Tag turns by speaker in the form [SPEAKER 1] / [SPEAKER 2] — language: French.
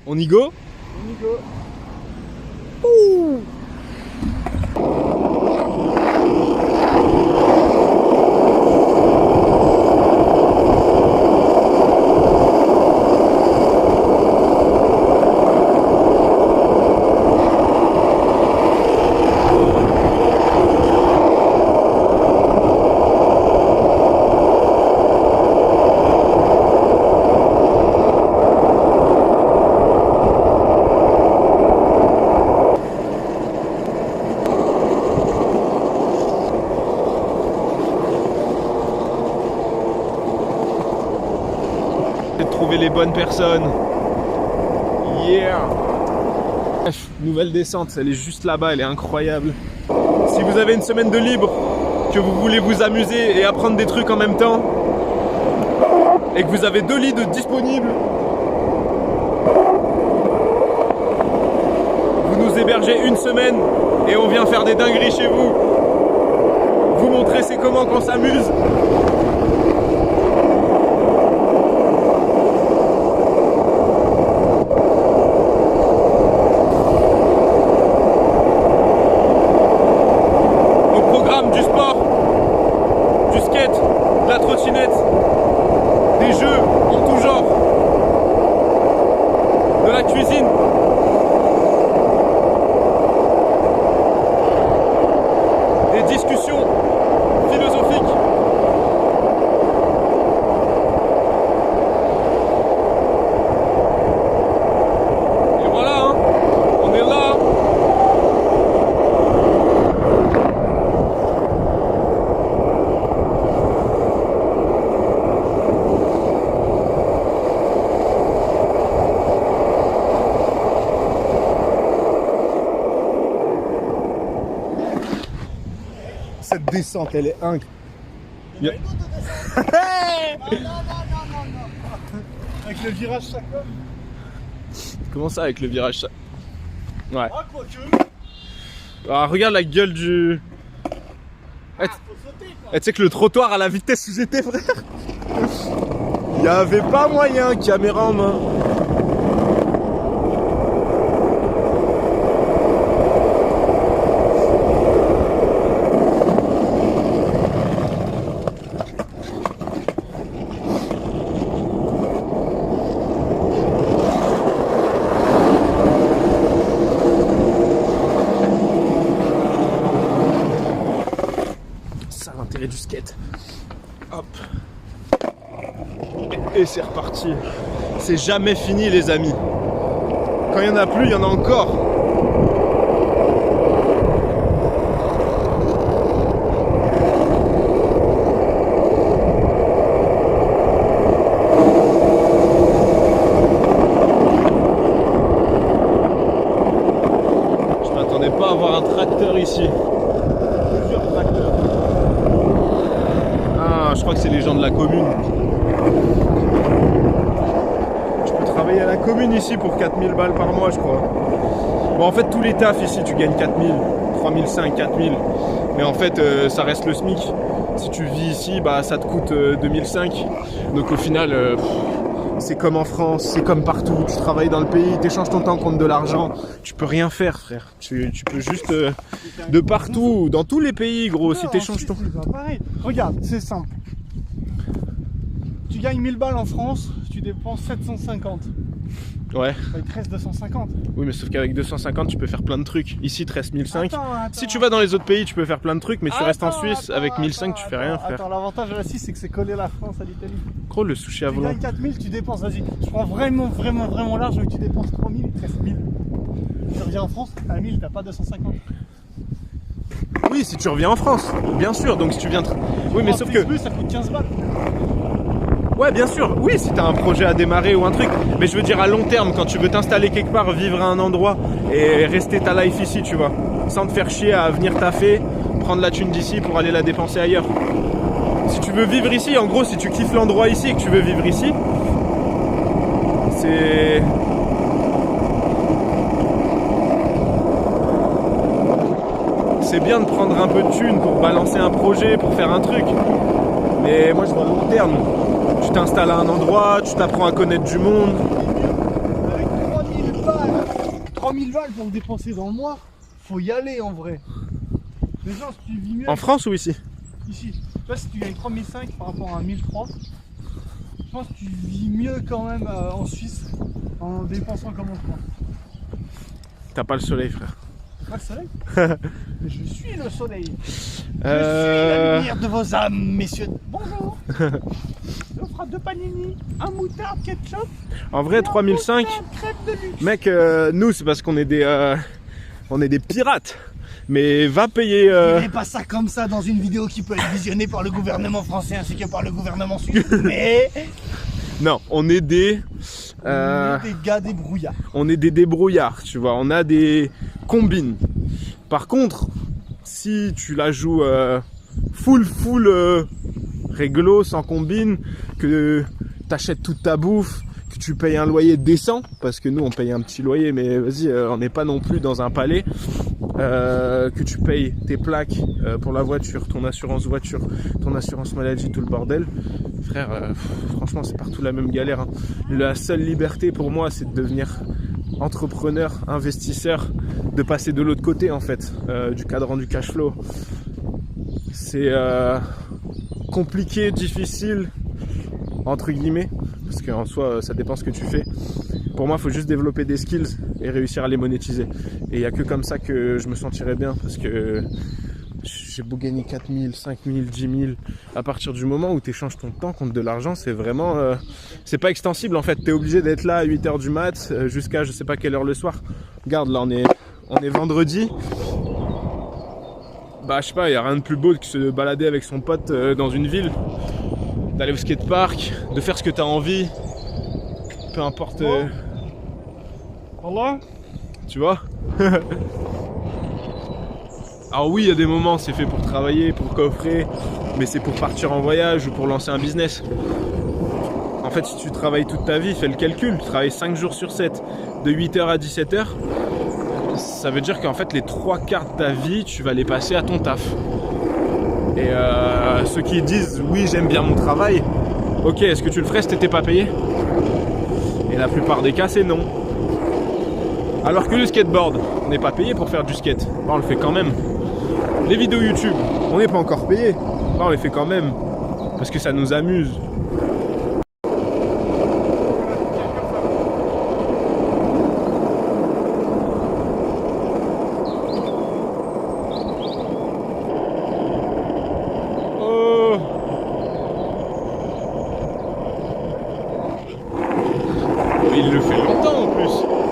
[SPEAKER 1] On y go?
[SPEAKER 2] On y go.
[SPEAKER 1] Ouh. De trouver les bonnes personnes. Yeah. Bref, nouvelle descente, elle est juste là-bas, elle est incroyable. Si vous avez une semaine de libre, que vous voulez vous amuser et apprendre des trucs en même temps, et que vous avez 2 lits de disponibles, vous nous hébergez une semaine et on vient faire des dingueries chez vous. Vous montrer c'est comment qu'on s'amuse. Du sport, du skate, de la trottinette, des jeux en tout genre, de la cuisine, des discussions philosophiques. Et voilà, hein, on est là.
[SPEAKER 2] Cette descente, elle est incroyable.
[SPEAKER 1] Yeah.
[SPEAKER 2] Non. Avec le virage ça comme.
[SPEAKER 1] Comment ça avec le virage ça? Ouais.
[SPEAKER 2] Ah, quoique.
[SPEAKER 1] Ah, regarde la gueule du...
[SPEAKER 2] Faut sauter quoi.
[SPEAKER 1] Tu sais que le trottoir à la vitesse où j'étais, frère, il y avait pas moyen, caméra en main. L'intérêt du skate. Hop. Et c'est reparti. C'est jamais fini les amis. Quand il y en a plus, il y en a encore. Je m'attendais pas à voir un tracteur ici. Plusieurs tracteurs. Je crois que c'est les gens de la commune. Tu peux travailler à la commune ici pour 4000 balles par mois, je crois. Bon, en fait, tous les tafs ici, tu gagnes 4000, 3005, 4000. Mais en fait, ça reste le SMIC. Si tu vis ici, bah, ça te coûte 2005. Donc au final, c'est comme en France, c'est comme partout. Tu travailles dans le pays, tu échanges ton temps contre de l'argent. Tu peux rien faire, frère. Tu peux juste de partout, dans tous les pays, gros. Si tu échanges ton...
[SPEAKER 2] Pareil. Regarde, c'est simple. Tu gagnes 1000 balles en France, tu dépenses 750.
[SPEAKER 1] Ouais.
[SPEAKER 2] Il te reste 250.
[SPEAKER 1] Oui, mais sauf qu'avec 250, tu peux faire plein de trucs. Ici, il te reste 1005.
[SPEAKER 2] Attends,
[SPEAKER 1] si tu vas dans les autres pays, tu peux faire plein de trucs, mais si tu restes en Suisse, avec 1005, tu fais rien, frère.
[SPEAKER 2] Attends, l'avantage à la Suisse, c'est que c'est collé la France à l'Italie.
[SPEAKER 1] Gros, le sushi à
[SPEAKER 2] Tu
[SPEAKER 1] volant.
[SPEAKER 2] gagnes 4000, tu dépenses, vas-y. Je prends vraiment large, mais tu dépenses 3000, il te reste 1000. Tu reviens en France, à 1000, t'as pas 250.
[SPEAKER 1] Oui, si tu reviens en France, bien sûr. Donc si tu viens... Oui, mais sauf que...
[SPEAKER 2] Plus, ça coûte 15 balles.
[SPEAKER 1] Ouais, bien sûr. Oui, si t'as un projet à démarrer ou un truc. Mais je veux dire à long terme, quand tu veux t'installer quelque part, vivre à un endroit et rester ta life ici, tu vois. Sans te faire chier à venir taffer, prendre la thune d'ici pour aller la dépenser ailleurs. Si tu veux vivre ici, en gros, si tu kiffes l'endroit ici et que tu veux vivre ici, c'est... C'est bien de prendre un peu de thune pour balancer un projet, pour faire un truc. Mais moi je vois long terme. Tu t'installes à un endroit, tu t'apprends à connaître du monde.
[SPEAKER 2] Avec 3000 3000 balles pour le dépenser dans le mois, faut y aller en vrai. Mais genre, si tu vis mieux.
[SPEAKER 1] En France ou ici?
[SPEAKER 2] Ici. Tu vois, si tu gagnes 3005 par rapport à 1003, je pense que tu vis mieux quand même en Suisse en dépensant comme en France.
[SPEAKER 1] T'as pas le soleil, frère.
[SPEAKER 2] C'est pas le soleil? Mais je suis le soleil. Je suis la lumière de vos âmes, messieurs. Bonjour. On fera 2 panini, un moutarde ketchup.
[SPEAKER 1] En vrai, 3005.
[SPEAKER 2] Crêpe de luxe.
[SPEAKER 1] Mec, nous, c'est parce qu'on est des pirates. Mais va payer.
[SPEAKER 2] Je pas ça comme ça dans une vidéo qui peut être visionnée par le gouvernement français ainsi que par le gouvernement suisse. Mais
[SPEAKER 1] Non, on est des.
[SPEAKER 2] des gars débrouillards.
[SPEAKER 1] On est des débrouillards, tu vois. On a des combines. Par contre, si tu la joues full réglo, sans combine, que t'achètes toute ta bouffe, que tu payes un loyer décent, parce que nous on paye un petit loyer, mais vas-y, on n'est pas non plus dans un palais, que tu payes tes plaques pour la voiture, ton assurance voiture, ton assurance maladie, tout le bordel. Frère, franchement c'est partout la même galère, hein. La seule liberté pour moi c'est de devenir entrepreneur, investisseur, de passer de l'autre côté en fait, du cadran du cash flow. C'est compliqué, difficile, entre guillemets, parce qu'en soi ça dépend ce que tu fais. Pour moi il faut juste développer des skills et réussir à les monétiser, et il n'y a que comme ça que je me sentirais bien, parce que j'ai beau gagner 4000, 5000, 10 000, à partir du moment où tu échanges ton temps contre de l'argent, c'est vraiment c'est pas extensible en fait. Tu es obligé d'être là à 8h du mat jusqu'à je sais pas quelle heure le soir. Regarde, là on est vendredi. Bah je sais pas, il n'y a rien de plus beau que se balader avec son pote dans une ville, d'aller au skatepark, de faire ce que tu as envie, peu importe.
[SPEAKER 2] Allah.
[SPEAKER 1] Tu vois. Alors oui, il y a des moments, c'est fait pour travailler, pour coffrer, mais c'est pour partir en voyage ou pour lancer un business. En fait, si tu travailles toute ta vie, fais le calcul, tu travailles 5 jours sur 7, de 8h à 17h, ça veut dire qu'en fait, les 3/4 de ta vie, tu vas les passer à ton taf. Et ceux qui disent, oui, j'aime bien mon travail, ok, est-ce que tu le ferais si t'étais pas payé? Et la plupart des cas, c'est non. Alors que le skateboard, on n'est pas payé pour faire du skate, bah, on le fait quand même. Les vidéos YouTube, on n'est pas encore payé, bah, on les fait quand même, parce que ça nous amuse. Oh. Il le fait longtemps en plus.